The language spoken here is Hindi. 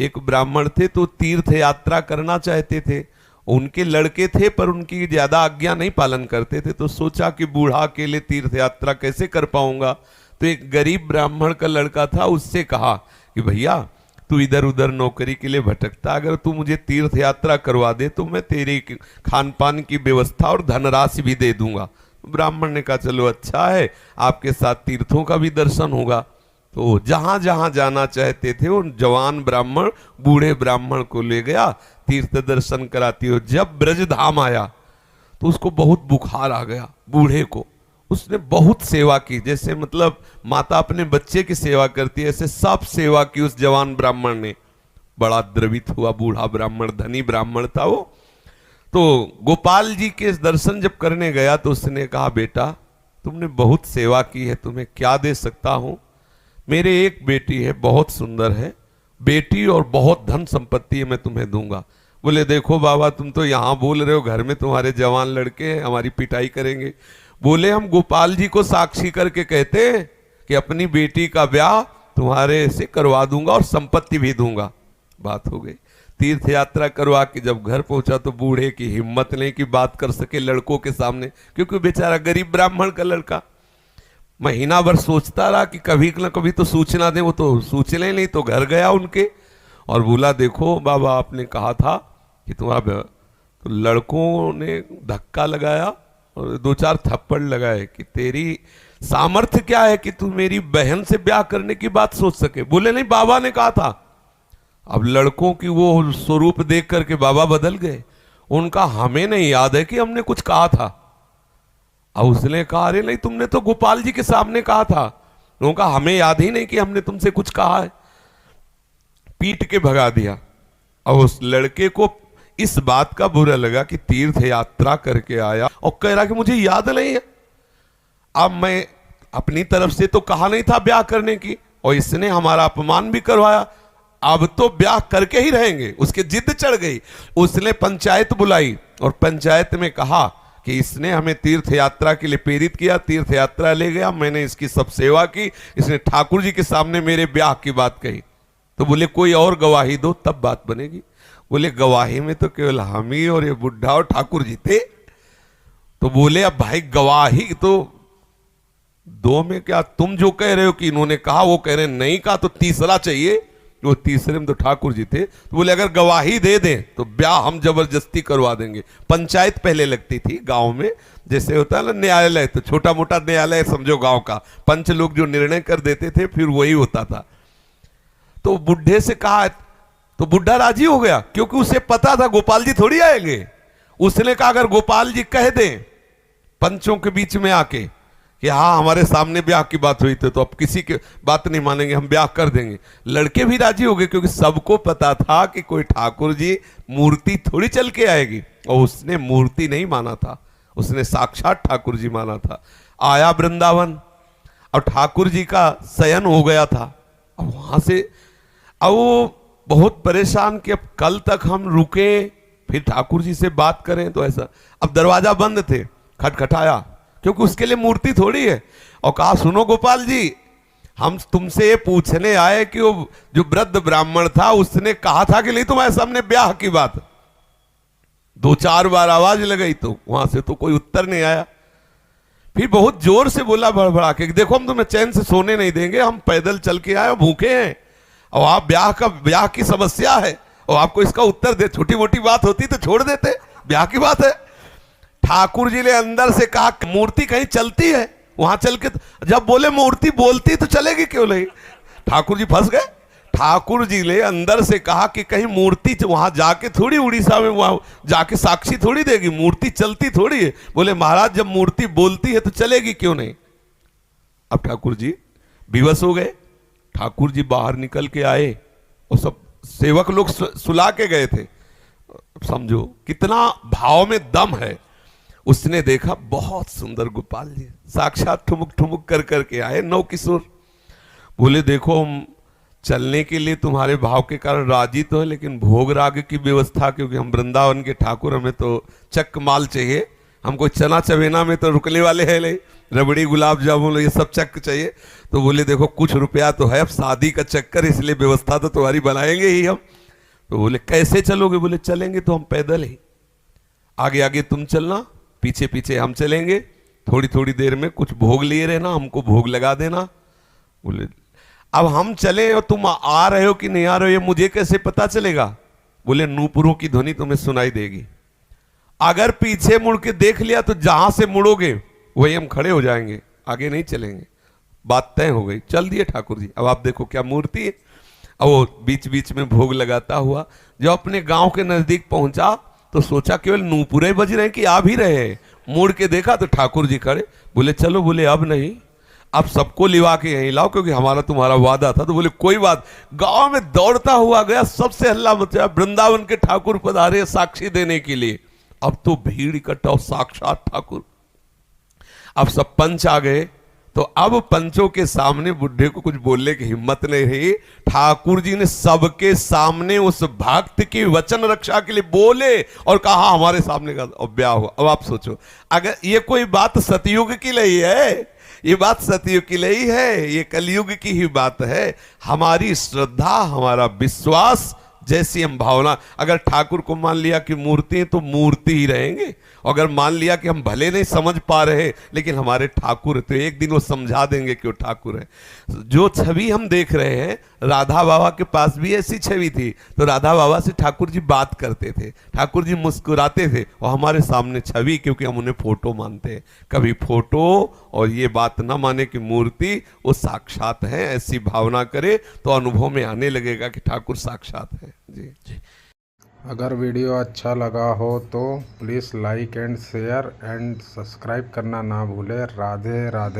एक ब्राह्मण थे तो तीर्थ यात्रा करना चाहते थे, उनके लड़के थे पर उनकी ज्यादा आज्ञा नहीं पालन करते थे, तो सोचा कि बूढ़ा अकेले तीर्थ यात्रा कैसे कर पाऊंगा। तो एक गरीब ब्राह्मण का लड़का था, उससे कहा कि भैया तू इधर उधर नौकरी के लिए भटकता, अगर तू मुझे तीर्थ यात्रा करवा दे तो मैं तेरी खान पान की व्यवस्था और धनराशि भी दे दूंगा। ब्राह्मण ने कहा चलो अच्छा है, आपके साथ तीर्थों का भी दर्शन होगा। तो जहां जहां जाना चाहते थे उन जवान ब्राह्मण बूढ़े ब्राह्मण को ले गया, तीर्थ दर्शन कराती हो। जब ब्रज धाम आया तो उसको बहुत बुखार आ गया बूढ़े को। उसने बहुत सेवा की, जैसे मतलब माता अपने बच्चे की सेवा करती है ऐसे सब सेवा की उस जवान ब्राह्मण ने। बड़ा द्रवित हुआ बूढ़ा ब्राह्मण, धनी ब्राह्मण था वो। तो गोपाल जी के दर्शन जब करने गया तो उसने कहा बेटा तुमने बहुत सेवा की है, तुम्हें क्या दे सकता हूं। मेरे एक बेटी है, बहुत सुंदर है बेटी और बहुत धन संपत्ति है, मैं तुम्हें दूंगा। बोले देखो बाबा तुम तो यहां बोल रहे हो, घर में तुम्हारे जवान लड़के हैं, हमारी पिटाई करेंगे। बोले हम गोपाल जी को साक्षी करके कहते हैं कि अपनी बेटी का ब्याह तुम्हारे से करवा दूंगा और संपत्ति भी दूंगा। बात हो गई। तीर्थ यात्रा करवा के जब घर पहुंचा तो बूढ़े की हिम्मत नहीं कि बात कर सके लड़कों के सामने, क्योंकि बेचारा गरीब ब्राह्मण का लड़का। महीना भर सोचता रहा कि कभी न कभी तो सूचना दे, वो तो सूचना नहीं। तो घर गया उनके और बोला देखो बाबा आपने कहा था कि तुम्हारा, तो लड़कों ने धक्का लगाया और दो चार थप्पड़ लगाए कि तेरी सामर्थ्य क्या है कि तू मेरी बहन से ब्याह करने की बात सोच सके। बोले नहीं बाबा ने कहा था। अब लड़कों की वो स्वरूप देख करके बाबा बदल गए। उनका हमें नहीं याद है कि हमने कुछ कहा था। अब उसने कहा अरे नहीं तुमने तो गोपाल जी के सामने कहा था। उनका हमें याद ही नहीं कि हमने तुमसे कुछ कहा है। पीट के भगा दिया। अब उस लड़के को इस बात का बुरा लगा कि तीर्थ यात्रा करके आया और कह रहा कि मुझे याद नहीं है। अब मैं अपनी तरफ से तो कहा नहीं था ब्याह करने की, और इसने हमारा अपमान भी करवाया, अब तो ब्याह करके ही रहेंगे। उसके जिद चढ़ गई। उसने पंचायत बुलाई और पंचायत में कहा कि इसने हमें तीर्थ यात्रा के लिए प्रेरित किया, तीर्थ यात्रा ले गया, मैंने इसकी सब सेवा की, इसने ठाकुर जी के सामने मेरे ब्याह की बात कही। तो बोले कोई और गवाही दो तब बात बनेगी। बोले गवाही में तो केवल हम ही और ये बुढ़ा और ठाकुर जी थे। तो बोले अब भाई गवाही तो दो में क्या, तुम जो कह रहे हो कि इन्होंने कहा वो कह रहे नहीं कहा, तो तीसरा चाहिए। वो तीसरे में तो ठाकुर जी थे। तो बोले अगर गवाही दे दें तो ब्याह हम जबरदस्ती करवा देंगे। पंचायत पहले लगती थी गांव में, जैसे होता है ना न्यायालय, तो छोटा मोटा न्यायालय समझो गांव का, पंच लोग जो निर्णय कर देते थे फिर वही होता था। तो बुढ़े से कहा तो बुढ़ा राजी हो गया, क्योंकि उसे पता था गोपाल जी थोड़ी आएंगे। उसने कहा अगर गोपाल जी कह दें पंचों के बीच में आके कि हाँ हमारे सामने ब्याह की बात हुई थी, तो अब किसी की बात नहीं मानेंगे, हम ब्याह कर देंगे। लड़के भी राजी हो गए, क्योंकि सबको पता था कि कोई ठाकुर जी मूर्ति थोड़ी चल के आएगी। और उसने मूर्ति नहीं माना था, उसने साक्षात ठाकुर जी माना था। आया वृंदावन और ठाकुर जी का शयन हो गया था। अब वहां से अब वो बहुत परेशान कि अब कल तक हम रुके फिर ठाकुर जी से बात करें, तो ऐसा। अब दरवाजा बंद थे, खटखटाया, क्योंकि उसके लिए मूर्ति थोड़ी है, और कहा सुनो गोपाल जी हम तुमसे ये पूछने आए कि वो जो वृद्ध ब्राह्मण था उसने कहा था कि नहीं तुम्हारे सामने ब्याह की बात। दो चार बार आवाज लगाई तो वहां से तो कोई उत्तर नहीं आया। फिर बहुत जोर से बोला भड़बड़ा के, देखो हम तुम्हें चैन से सोने नहीं देंगे, हम पैदल चल के आए, भूखे हैं, और आप ब्याह की समस्या है और आपको इसका उत्तर दे। छोटी मोटी बात होती तो छोड़ देते, ब्याह की बात है। ठाकुर जी ने अंदर से कहा मूर्ति कहीं चलती है, वहां चल के, जब बोले मूर्ति बोलती तो चलेगी क्यों नहीं। ठाकुर जी फंस गए। ठाकुर जी ने अंदर से कहा कि कहीं मूर्ति वहां जाके थोड़ी उड़ीसा में वहां जाके साक्षी थोड़ी देगी, मूर्ति चलती थोड़ी है। बोले महाराज जब मूर्ति बोलती है तो चलेगी क्यों नहीं। अब ठाकुर जी विवश हो गए। ठाकुर जी बाहर निकल के आए और सब सेवक लोग सुला के गए थे। समझो कितना भाव में दम है। उसने देखा बहुत सुंदर गोपाल जी साक्षात ठुमुक ठुमुक कर करके आए, नौ किशोर। बोले देखो हम चलने के लिए तुम्हारे भाव के कारण राजी तो है, लेकिन भोग राग की व्यवस्था, क्योंकि हम वृंदावन के ठाकुर, हमें तो चक माल चाहिए, हमको चना चवेना में तो रुकने वाले हैं नहीं, रबड़ी गुलाब जामुन ये सब चक्कर चाहिए। तो बोले देखो कुछ रुपया तो है, अब शादी का चक्कर, इसलिए व्यवस्था तो तुम्हारी बनाएंगे ही हम। तो बोले कैसे चलोगे? बोले चलेंगे तो हम पैदल ही, आगे आगे तुम चलना, पीछे पीछे हम चलेंगे, थोड़ी थोड़ी देर में कुछ भोग लिए रहना, हमको भोग लगा देना। बोले अब हम चले और तुम आ रहे हो कि नहीं आ रहे हो ये मुझे कैसे पता चलेगा? बोले नूपुरों की ध्वनि तुम्हें सुनाई देगी, अगर पीछे मुड़ के देख लिया तो जहां से मुड़ोगे वही हम खड़े हो जाएंगे, आगे नहीं चलेंगे। बात तय हो गई, चल दिए ठाकुर जी। अब आप देखो क्या मूर्ति है। अब वो बीच बीच में भोग लगाता हुआ जब अपने गांव के नजदीक पहुंचा तो सोचा केवल नूपुरे बज रहे हैं कि आ भी रहे हैं। मुड़ के देखा तो ठाकुर जी खड़े। बोले चलो, बोले अब नहीं, अब सबको लिवा के यहीं लाओ क्योंकि हमारा तुम्हारा वादा था। तो बोले कोई बात। गांव में दौड़ता हुआ गया, सबसे हल्ला मचा, वृंदावन के ठाकुर पधारे साक्षी देने के लिए। अब तो भीड़ इकट्ठा हो, साक्षात ठाकुर। अब सब पंच आ गए, तो अब पंचों के सामने बुढ़े को कुछ बोलने की हिम्मत नहीं रही। ठाकुर जी ने सबके सामने उस भक्त की वचन रक्षा के लिए बोले और कहा हमारे सामने का ब्याह हुआ। अब आप सोचो, अगर ये कोई बात सतयुग की नहीं है, ये बात सतयुग की नहीं है, ये कलयुग की ही बात है। हमारी श्रद्धा, हमारा विश्वास, जैसी हम भावना, अगर ठाकुर को मान लिया कि मूर्ति है तो मूर्ति ही रहेंगे। अगर मान लिया कि हम भले नहीं समझ पा रहे लेकिन हमारे ठाकुर है, तो एक दिन वो समझा देंगे कि वो ठाकुर है। जो छवि हम देख रहे हैं, राधा बाबा के पास भी ऐसी छवि थी। तो राधा बाबा से ठाकुर जी बात करते थे, ठाकुर जी मुस्कुराते थे, और हमारे सामने छवि, क्योंकि हम उन्हें फोटो मानते हैं। कभी फोटो और ये बात ना माने कि मूर्ति वो साक्षात है, ऐसी भावना करे तो अनुभव में आने लगेगा कि ठाकुर साक्षात है। जी। अगर वीडियो अच्छा लगा हो तो please like and share and subscribe करना ना भूलें। राधे राधे।